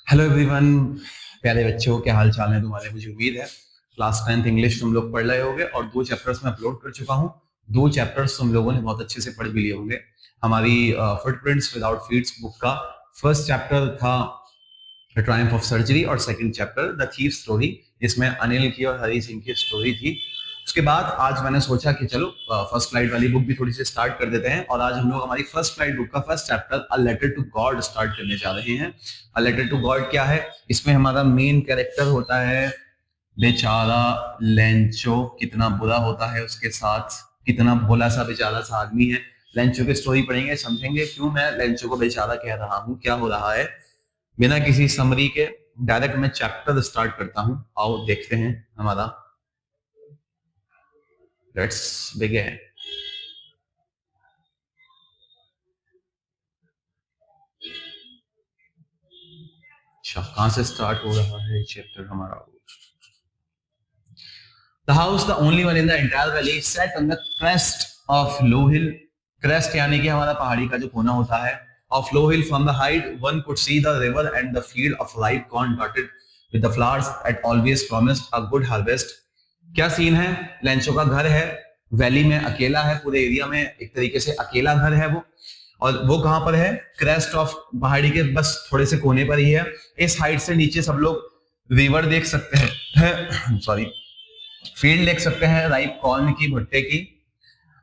Hello everyone, प्यारे बच्चों, क्या हाल चाल है तुम्हारे। मुझे उम्मीद है क्लास 10th इंग्लिश तुम लोग पढ़ रहे होगे और 2 चैप्टर्स में अपलोड कर चुका हूँ। 2 चैप्टर्स तुम लोगों ने बहुत अच्छे से पढ़ भी लिए होंगे। हमारी फुटप्रिंट्स विदाउट फीट्स बुक का फर्स्ट चैप्टर था द ट्रायम्फ ऑफ सर्जरी और second chapter the thief story, जिसमें अनिल की और हरी सिंह की स्टोरी थी। उसके बाद आज मैंने सोचा कि चलो फर्स्ट फ्लाइट वाली बुक भी थोड़ी सी स्टार्ट कर देते हैं और आज हम लोग हमारी फर्स्ट फ्लाइट बुक का first chapter a letter to God start करने जा रहे हैं। अ लेटर टू गॉड क्या है? इसमें हमारा मेन कैरेक्टर होता है बेचारा लेंचो। कितना बुरा होता है उसके साथ, कितना भोला सा बेचारा सा आदमी है। लेंचो की स्टोरी पढ़ेंगे, समझेंगे क्यों मैं लेंचो को बेचारा कह रहा हूँ, क्या हो रहा है। बिना किसी समरी के डायरेक्ट मैं चैप्टर स्टार्ट करता हूँ। आओ देखते हैं हमारा। Let's begin. अच्छा, कहां से स्टार्ट हो रहा है चैप्टर हमारा? The house, the only one in the entire valley, set on the crest of low hill. Crest यानी कि हमारा पहाड़ी का जो कोना होता है। Of low hill, from the height one could see the river and the field of ripe corn dotted with the flowers that always promised a good harvest. क्या सीन है? लेंचो का घर है, वैली में अकेला है, पूरे एरिया में एक तरीके से अकेला घर है वो। और वो कहां पर है? क्रेस्ट ऑफ, पहाड़ी के बस थोड़े से कोने पर ही है। इस हाइट से नीचे सब लोग रिवर देख सकते हैं सॉरी, फील्ड देख सकते हैं राइप कॉर्न की, भुट्टे की,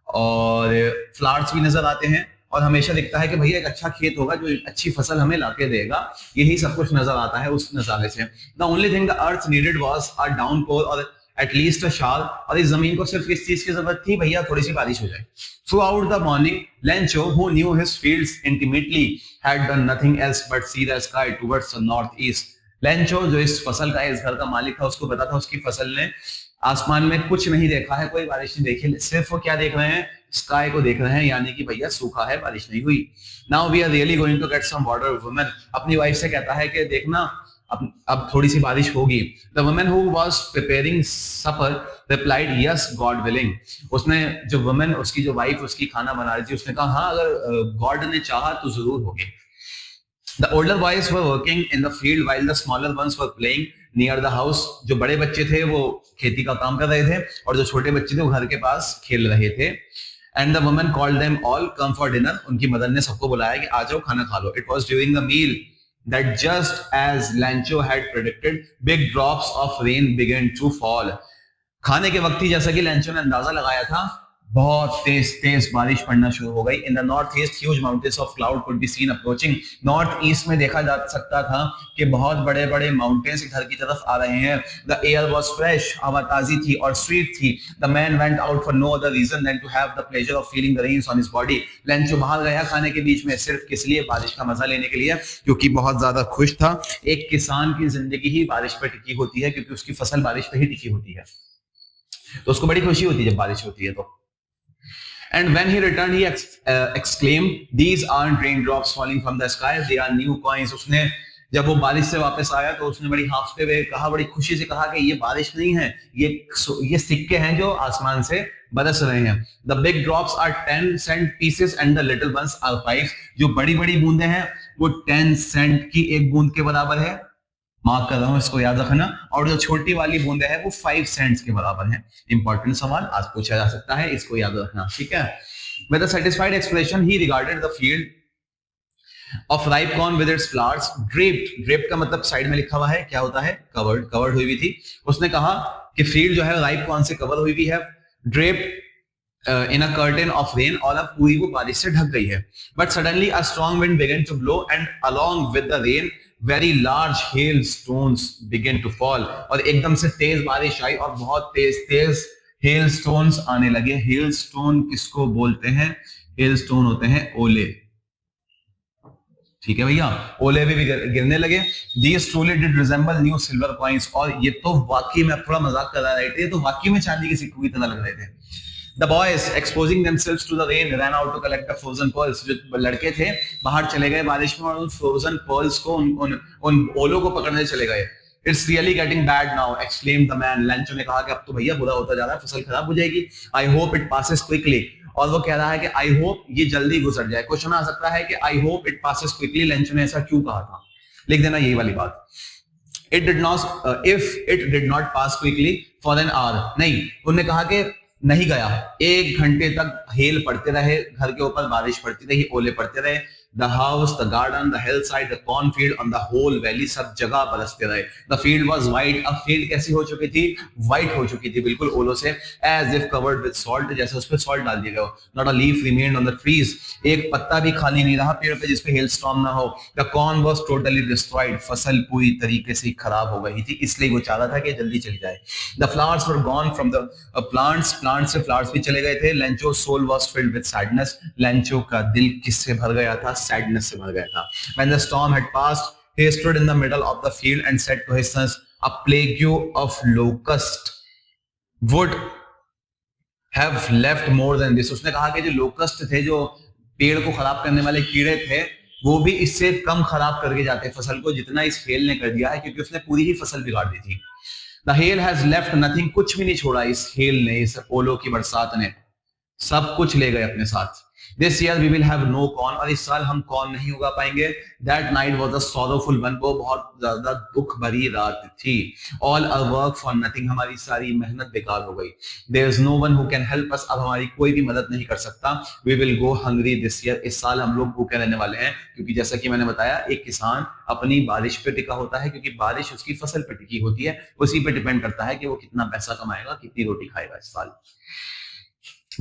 और फ्लावर्स भी नजर आते हैं। और हमेशा दिखता है कि भैया एक अच्छा खेत होगा जो अच्छी फसल हमें लाके देगा। यही सब कुछ नजर आता है उस नजारे से। The only thing the earth needed was a downpour और एटलीस्ट अ शाल। और इस जमीन को सिर्फ इस चीज की जरूरत थी, भैया थोड़ी सी बारिश हो जाए। Through out the morning Lencho, who knew his fields intimately, had done nothing else but see the sky towards the north east. Lencho जो इस फसल का, इस घर का मालिक था, उसको पता था उसकी फसल ने आसमान में कुछ नहीं देखा है, कोई बारिश नहीं देखी। सिर्फ वो क्या देख रहे हैं? स्काई को देख रहे हैं, यानी कि भैया सूखा है, बारिश नहीं हुई। Now we are really going to get some water. Women अपनी वाइफ से कहता है कि देखना अब थोड़ी सी बारिश होगी। The women who was preparing supper replied yes God willing. उसने, जो वुमेन, उसकी जो वाइफ उसकी खाना बना रही थी, उसने कहा हाँ, अगर गॉड ने चाहा तो जरूर होगी। The older boys were working in the field while the smaller ones were playing near the house. जो बड़े बच्चे थे वो खेती का काम कर रहे थे और जो छोटे बच्चे थे वो घर के पास खेल रहे थे। And the woman called them all come for dinner. उनकी मदर ने सबको बुलाया कि आ जाओ खाना खा लो। It was during the meal that just as Lancho had predicted, big drops of rain began to fall. खाने के वक्त ही, जैसा कि लेंचो ने अंदाजा लगाया था, बहुत तेज तेज बारिश पड़ना शुरू हो गई। In the north east huge mountains of cloud could be seen approaching. North east में देखा जा सकता था कि बहुत बड़े बड़े माउंटेन्स घर की तरफ आ रहे हैं। द एयर वाज फ्रेश, हवा ताजी थी और स्वीट थी। The man went out for no other reason than to have the pleasure of feeling the rains on his body. Lencho बाहर गया खाने के बीच में सिर्फ किस लिए? बारिश का मजा लेने के लिए, क्योंकि बहुत ज्यादा खुश था। एक किसान की जिंदगी ही बारिश पर टिकी होती है, क्योंकि उसकी फसल बारिश पर ही टिकी होती है, तो उसको बड़ी खुशी होती है जब बारिश होती है तो। And when he returned, he exclaimed, "These aren't raindrops falling from the sky; they are new coins." उसने जब वो बारिश से वापस आया तो उसने बड़ी हाफते हुए कहा, बड़ी खुशी से कहा कि ये बारिश नहीं है, ये सिक्के हैं जो आसमान से बरस रहे हैं। The big drops are 10 cent pieces and the little ones are 5. जो बड़ी बड़ी बूंदे हैं वो 10 सेंट की एक बूंद के बराबर है, मार्क कर रहा हूं, इसको याद रखना। और जो छोटी वाली बूंदे है वो 5 सेंट्स के बराबर है। इंपॉर्टेंट सवाल आज पूछा जा सकता है, इसको याद रखना, ठीक है। With a satisfied expression, he regarded the field of ripe corn with its flowers draped. Draped का मतलब साइड में लिखा हुआ है, क्या होता है? कवर्ड, कवर्ड हुई हुई थी। उसने कहा कि फील्ड जो है राइप कॉर्न से कवर हुई हुई है। Draped in a curtain of rain, और अब पूरी वो बारिश से ढक गई है। But suddenly a strong wind began to blow and along with the rain very large hail stones began to fall. और एकदम से तेज बारिश आई और बहुत तेज तेज हेल स्टोन्स आने लगे। हेल स्टोन किसको बोलते हैं? हेल स्टोन होते हैं ओले, ठीक है भैया, ओले भी गिरने लगे। These truly did resemble new silver coins, और ये तो वाकई में, थोड़ा मजाक कर रहा है, ये तो वाकई में चांदी के सिक्कों की तरह लग रहे थे। The boys, exposing themselves to the rain, ran out to collect the frozen pearls. जो लड़के थे बाहर चले गए बारिश में और उन frozen pearls को, उन ओलों को पकड़ने चले गए। It's really getting bad now, exclaimed the man. Lencho ने कहा कि अब तो भैया बुरा होता जा रहा है, फसल खराब हो जाएगी। I hope it passes quickly. और वो कह रहा है कि I hope ये जल्दी गुजर जाए। क्वेश्चन आ सकता है कि I hope it passes quickly, Lencho ने ऐसा क्यों कहा था? लिख देना यही वाली बात। It did not, if it did not pass quickly for an hour, नहीं, उन्होंने कहा कि नहीं गया, 1 घंटे तक हेल पड़ते रहे, घर के ऊपर बारिश पड़ती रही, ओले पड़ते रहे, the house, the garden, the hillside, the cornfield, on the whole valley, सब जगह बरसते रहे। The field was white, अब फील्ड कैसी हो चुकी थी? White हो चुकी थी बिल्कुल ओलों से, as if covered with salt, जैसे उस पे salt डाल दिया गया हो। Not a leaf remained on the trees, एक पत्ता भी खाली नहीं रहा पेड़ पे जिसपे hailstorm ना हो। The corn was totally destroyed, फसल पूरी तरीके से खराब हो गई थी, इसलिए वो चाह रहा था कि जल्दी चली जाए। The flowers were gone from the plants, plants से flowers भी चले गए थे। Lencho's soul was filled with sadness, Lencho का दिल किससे भर गया था? Sadness से भर गया था। When the storm had passed, he stood in the middle of the field and said to his sons, a plague of locust would have left more than this. उसने कहा कि जो लोकस्ट थे, जो पेड़ को खराब करने वाले कीड़े थे, वो भी इससे कम खराब करके जाते फसल को जितना इस हेल ने कर दिया है, क्योंकि उसने पूरी ही फसल बिगाड़ दी थी। The hail has left nothing, कुछ भी नहीं छोड़ा इस हेल ने, इस ओलों की बरसात ने, सब कुछ ले गए अपने साथ। This year we will have no corn, और इस साल हम कॉर्न नहीं उगा पाएंगे। That night was a sorrowful one, वो बहुत ज्यादा दुख भरी रात थी। All our work for nothing, हमारी सारी मेहनत बेकार हो गई। There is no one who can help us, अब हमारी कोई भी मदद नहीं कर सकता। We will go hungry this year, इस साल हम लोग भूखे रहने वाले हैं, क्योंकि जैसा कि मैंने बताया, एक किसान अपनी बारिश पे टिका होता है, क्योंकि बारिश उसकी फसल पे टिकी होती है, उसी पे डिपेंड करता है कि वो कितना पैसा कमाएगा, कितनी रोटी खाएगा इस साल।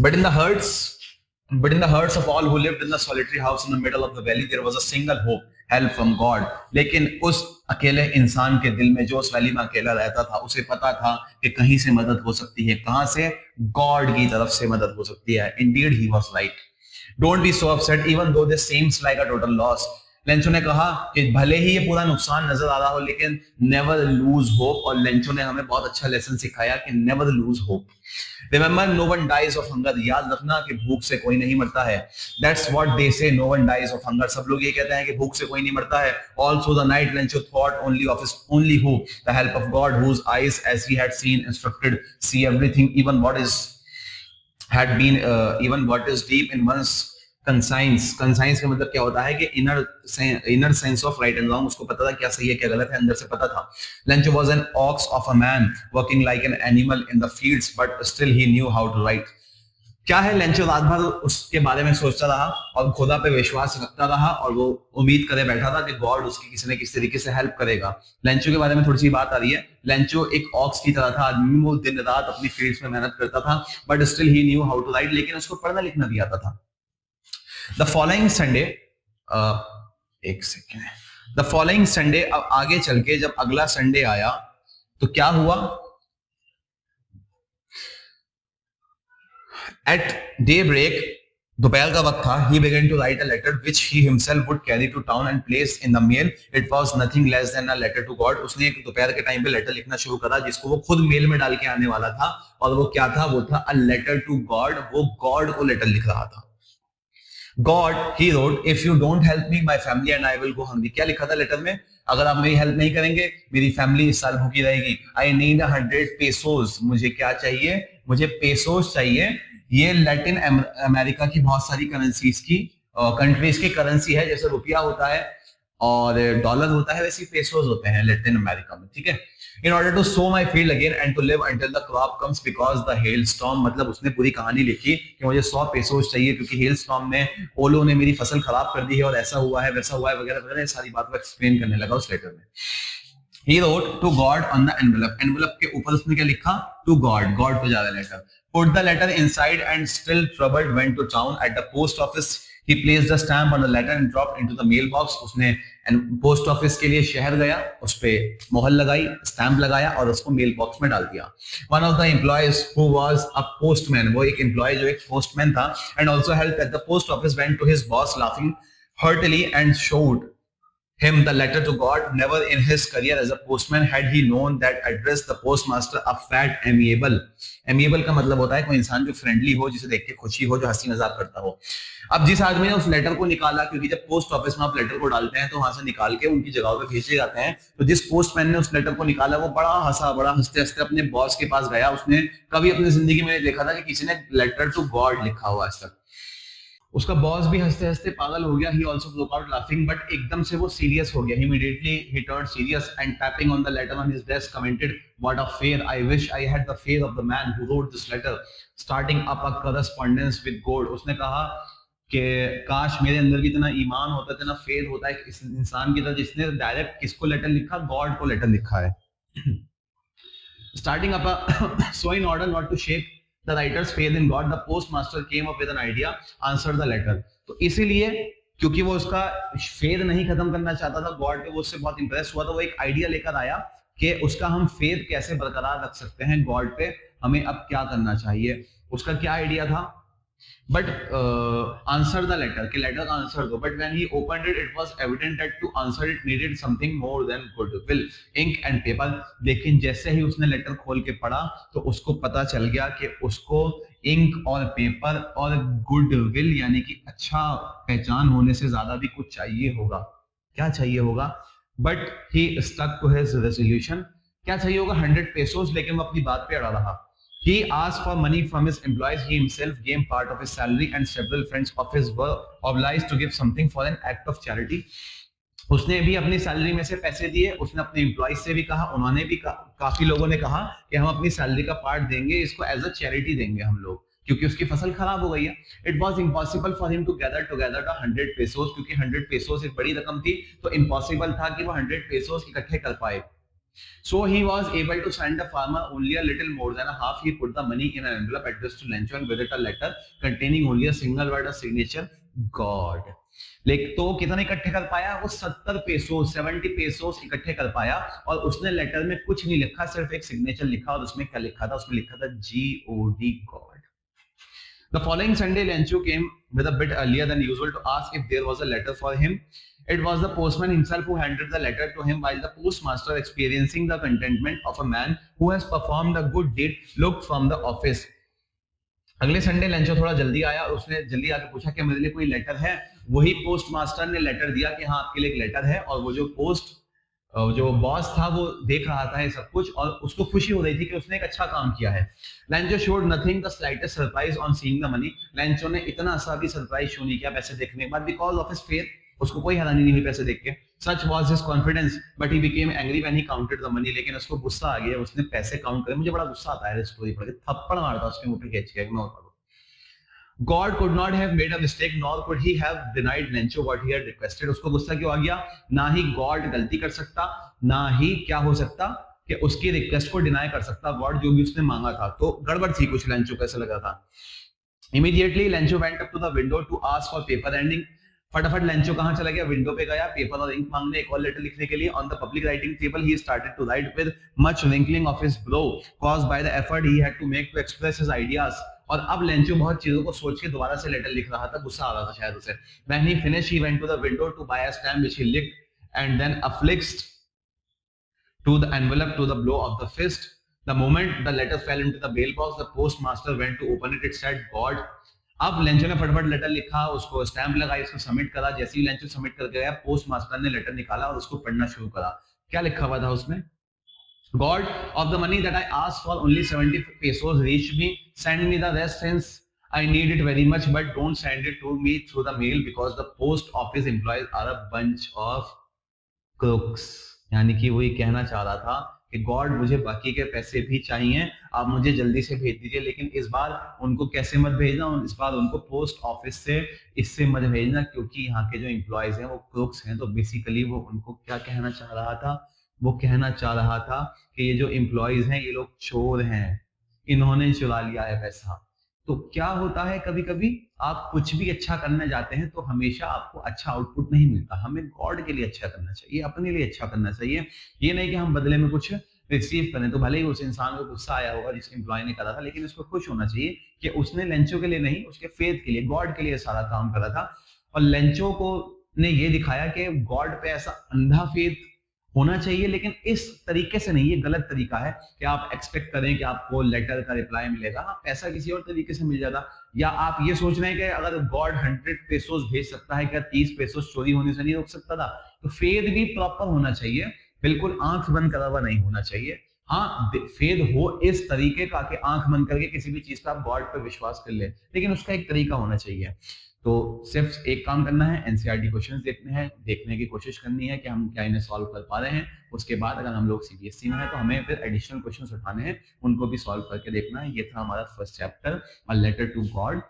But in the hearts of all who lived in the solitary house in the middle of the valley, there was a single hope, help from God. लेकिन उस अकेले इंसान के दिल में, जो उस वैली में अकेला रहता था, उसे पता था कि कहीं से मदद हो सकती है। कहां से? गॉड की तरफ से मदद हो सकती है। Indeed, he was right. Don't be so upset, even though this seems like a total loss. Lencho ने कहा कि भले ही ये पूरा नुकसान नजर आ रहा हो, लेकिन नेवर लूज होप। और लेंचो ने हमें बहुत अच्छा लेसन सिखाया कि never lose hope. Remember, no one dies of hunger, याद रखना कि भूख से कोई नहीं मरता है। That's what they say, no one dies of hunger, सब लोग ये कहते हैं कि भूख से कोई नहीं मरता है। Also the night Lencho thought only of his only hope, the help of God, whose eyes as he had seen instructed see everything, even what is had been even what is deep in one's conscience का मतलब क्या होता है कि inner sense of right and wrong, उसको पता था क्या सही है क्या गलत है, अंदर से पता था। Lencho was an ox of a man working like an animal in the fields, but still he knew how to write. क्या है, लेंचो रात भर उसके बारे में सोचता रहा और खुदा पे विश्वास रखता रहा, और वो उम्मीद करे बैठा था कि गॉड उसकी किसी न किसी तरीके से हेल्प करेगा। लेंचो के बारे में थोड़ी सी बात आ रही है। लेंचो एक ऑक्स की तरह था आदमी, वो दिन रात अपनी फील्ड्स में मेहनत करता था, but still he knew how to write, लेकिन उसको पढ़ना लिखना भी आता था। द फॉलोइंग संडे, एक सेकेंड, द फॉलोइंग संडे, अब आगे चल के जब अगला संडे आया तो क्या हुआ? At daybreak, दोपहर का वक्त था, he began to write a letter which he himself would carry to town and place in the mail. It was nothing less than a letter to God. उसने एक दोपहर के टाइम पे लेटर लिखना शुरू करा, जिसको वो खुद मेल में डाल के आने वाला था, और वो क्या था? वो था a letter to God, वो गॉड को लेटर लिख रहा था। God, he wrote, if you don't help me, my family and I will go hungry. क्या लिखा था लेटर में? अगर आप मेरी हेल्प नहीं करेंगे, मेरी फैमिली इस साल भूखी रहेगी। I need 100 pesos. मुझे क्या चाहिए? मुझे पेसोस चाहिए। ये लैटिन अमेरिका की बहुत सारी करेंसीज की कंट्रीज की करेंसी है, जैसे रुपया होता है और डॉलर होता है, वैसे पेसोस होते हैं लैटिन अमेरिका में, ठीक है। In order to sow my field again and to live until the crop comes because the hail storm, मतलब उसने पूरी कहानी लिखी कि मुझे 100 पेसोस चाहिए क्योंकि हेल स्टॉर्म ने, ओलो ने मेरी फसल खराब कर दी है, और ऐसा हुआ है वैसा हुआ है वगैरह वगैरह, सारी बात को एक्सप्लेन करने लगा उस लेटर में। He wrote to God on the envelope. Envelope के ऊपर उसने क्या लिखा? To God. God को जा रहा है letter. Put the letter inside and still troubled went to town. At the post office, he placed the stamp on the letter and dropped into the mailbox. उसने पोस्ट ऑफिस के लिए शहर गया, उस पे मोहर लगाई, स्टैंप लगाया और उसको मेल बॉक्स में डाल दिया। One of the employees who was a postman, वो एक एम्प्लॉय जो एक पोस्टमैन था, and also helped at the post office, went to his boss laughing heartily and showed him the letter to God. Never in his career as a postman had he known that address the postmaster a fat amiable. Amiable का मतलब होता है कोई इंसान जो friendly हो, जिसे देख के खुशी हो, जो हंसी मजाक करता हो। अब जिस आदमी ने उस लेटर को निकाला, क्योंकि जब पोस्ट ऑफिस में आप लेटर को डालते हैं तो वहां से निकाल के उनकी जगहों पे भेजे जाते हैं, तो जिस पोस्टमैन ने उस लेटर को निकाला वो बड़ा हंसते हंसते अपने बॉस के पास गया। उसने कभी अपनी जिंदगी में नहीं देखा था कि किसी ने लेटर टू गॉड लिखा हुआ आज तक। उसका बॉस भी हंसते हंसते पागल हो गया, he also broke out laughing, but एकदम से वो सीरियस हो गया, immediately he turned serious and tapping on the letter on his desk commented, what a faith, I wish I had the faith of the man who wrote this letter, starting up a correspondence with God. उसने कहा कि काश मेरे अंदर भी इतना ईमान होता, इतना फेयर होता है इस इंसान की तरह जिसने डायरेक्ट किसको लेटर लिखा, गॉड को लेटर लिखा है। Starting up so in order not to shake the writer's faith in God, the postmaster came up with an idea, answered the letter। तो इसीलिए क्योंकि वो उसका फेथ नहीं खत्म करना चाहता था गॉड पे, वो उससे बहुत इंप्रेस हुआ, तो वो एक आइडिया लेकर आया कि उसका हम फेथ कैसे बरकरार रख सकते हैं गॉड पे, हमें अब क्या करना चाहिए। उसका क्या आइडिया था, but answer the letter कि letter का आंसर दो, but when he opened it, it was evident that to answer it needed something more than goodwill, ink and paper। लेकिन जैसे ही उसने लेटर खोल के पढ़ा तो उसको पता चल गया कि उसको इंक और पेपर और गुडविल यानी कि अच्छा पहचान होने से ज्यादा भी कुछ चाहिए होगा। क्या चाहिए होगा, but he stuck to his resolution. क्या चाहिए होगा, 100 पेसोस, लेकिन वो अपनी बात पे अड़ा रहा। He asked for money from his employees. He himself gave part of his salary, and several friends of his were obliged to give something for an act of charity। उसने भी अपनी सैलरी में से पैसे दिए, उसने अपने एम्प्लॉइज से भी कहा, उन्होंने भी काफी लोगों ने कहा कि हम अपनी सैलरी का पार्ट देंगे, इसको एज अ चैरिटी देंगे हम लोग, क्योंकि उसकी फसल खराब हो गई है। It was impossible for him to gather together the 100 pesos, क्योंकि 100 पेसोस एक बड़ी रकम थी, तो इम्पॉसिबल था कि वो 100 पेसोस इकट्ठे कर पाए। So he was able to send the farmer only a little more than a half. He put the money in an envelope addressed to Lencho and with it a letter containing only a single word of signature, God। लेकिन तो कितना इकट्ठे कर पाया वो, 70 pesos, 70 pesos इकट्ठे कर पाया, और उसने लेटर में कुछ नहीं लिखा, सिर्फ एक सिग्नेचर लिखा, और उसमें क्या लिखा था, उसमें लिखा था GOD, God। The following Sunday, Lencho came with a bit earlier than usual to ask if there was a letter for him। It was the postman himself who handed the letter to him, while the postmaster, experiencing the contentment of a man who has performed a good deed, looked from the office। अगले Sunday Lencho थोड़ा जल्दी आया और उसने जल्दी आके पूछा कि मेरे लिए कोई लेटर है। वही पोस्ट मास्टर ने लेटर दिया कि हाँ आपके लिए एक लेटर है, और वो जो बॉस था वो देख रहा था ये सब कुछ, और उसको खुशी हो रही थी कि उसने एक अच्छा काम किया है। Lencho showed nothing the slightest surprise on seeing the money. Lencho ने इतना सा भी सरप्राइज शो नहीं किया पैसे देखने के बाद, बिकॉज ऑफ हिज फेथ, उसको कोई हैरानी नहीं हुई पैसे देख के। Such was his confidence, but he became angry when he counted the money. लेकिन उसको गुस्सा आ गया, उसने पैसे काउंट करे, मुझे बड़ा गुस्सा आता है स्टोरी पढ़ के, थप्पड़ मारता उसके मुंह पे खींच के, इग्नोर करो। God could not have made a mistake, nor could he have denied Lencho what he had requested। उसको गुस्सा क्यों आ गया, ना ही गॉड गलती कर सकता, ना ही क्या हो सकता कि उसकी रिक्वेस्ट को डिनाई कर सकता गॉड, जो भी उसने मांगा था। तो गड़बड़ थी कुछ, लेंचो को ऐसा लगा था। Immediately Lencho went up to the window to ask for paper and ink। फटाफट लेंचो कहां चला गया, विंडो पे गया पेपर और इंक मांगने, एक और लेटर लिखने के लिए। On the public writing table he started to write with much wrinkling of his brow caused by the effort he had to make to express his ideas। और अब लेंचो बहुत चीजों को सोच के दोबारा से लेटर लिख रहा था, गुस्सा आ रहा था शायद उसे। When he finished, he went to the window to buy a stamp which he licked and then affixed to the envelope to the blow of the fist। The moment the letter fell into the mailbox, the postmaster went to open it। It said God। अब Lencho ने फटाफट letter लिखा, उसको stamp लगाई, उसको submit करा। जैसे ही Lencho submit करके गया, पोस्ट मास्टर ने लेटर निकाला और उसको पढ़ना शुरू करा। क्या लिखा हुआ था उसमें, God, of the money that I asked for, only 70 pesos reached me। Send me the rest since I need it very much, but don't send it to me through the mail because the post office employees are a bunch of crooks। यानी कि वो ये कहना चाह रहा था कि God मुझे बाकी के पैसे भी चाहिए, आप मुझे जल्दी से भेज दीजिए, लेकिन इस बार उनको कैसे मत भेजना, इस बार उनको पोस्ट ऑफिस से इससे मत भेजना, क्योंकि यहाँ के जो एम्प्लॉयज हैं वो क्रूक्स हैं। तो बेसिकली वो उनको क्या कहना चाह रहा था, वो कहना चाह रहा था कि ये जो एम्प्लॉयज हैं ये लोग चोर हैं, इन्होंने चुरा लिया है पैसा। तो क्या होता है, कभी कभी आप कुछ भी अच्छा करने जाते हैं तो हमेशा आपको अच्छा आउटपुट नहीं मिलता। हमें गॉड के लिए अच्छा करना चाहिए, अपने लिए अच्छा करना चाहिए। ये नहीं कि हम बदले में कुछ रिसीव करें। तो भले ही उस इंसान को गुस्सा आया होगा जिस एम्प्लॉय ने करा था, लेकिन उसको खुश होना चाहिए कि उसने लेंचो के लिए नहीं, उसके फेथ के लिए, गॉड के लिए सारा काम करा था। और लेंचो को ने ये दिखाया कि गॉड पे ऐसा अंधा फेथ होना चाहिए, लेकिन इस तरीके से नहीं, ये गलत तरीका है कि आप एक्सपेक्ट करें कि आपको लेटर का रिप्लाई मिलेगा, पैसा किसी और तरीके से मिल जाता। या आप ये सोच रहे हैं कि अगर गॉड 100 पेसोस भेज सकता है, क्या 30 पेसोस चोरी होने से नहीं रोक सकता था। तो फेथ भी प्रॉपर होना चाहिए, बिल्कुल आंख बंद करा हुआ नहीं होना चाहिए। हाँ, फेथ हो इस तरीके का कि आंख बंद करके किसी भी चीज का आप गॉड पर विश्वास कर ले, लेकिन उसका एक तरीका होना चाहिए। तो सिर्फ एक काम करना है, एनसीईआरटी क्वेश्चंस देखने की कोशिश करनी है कि हम क्या इन्हें सॉल्व कर पा रहे हैं। उसके बाद अगर हम लोग सीबीएसई में हैं तो हमें फिर एडिशनल क्वेश्चंस उठाने हैं, उनको भी सॉल्व करके देखना है। ये था हमारा first chapter, a letter to God.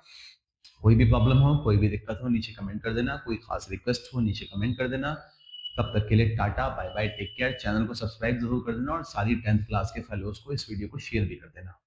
कोई भी प्रॉब्लम हो, कोई भी दिक्कत हो, नीचे कमेंट कर देना। कोई खास रिक्वेस्ट हो, नीचे कमेंट कर देना। तब तक के लिए tata, bye bye, take care. Channel को सब्सक्राइब जरूर कर देना और सारी 10th क्लास के फेलोज को इस वीडियो को शेयर भी कर देना।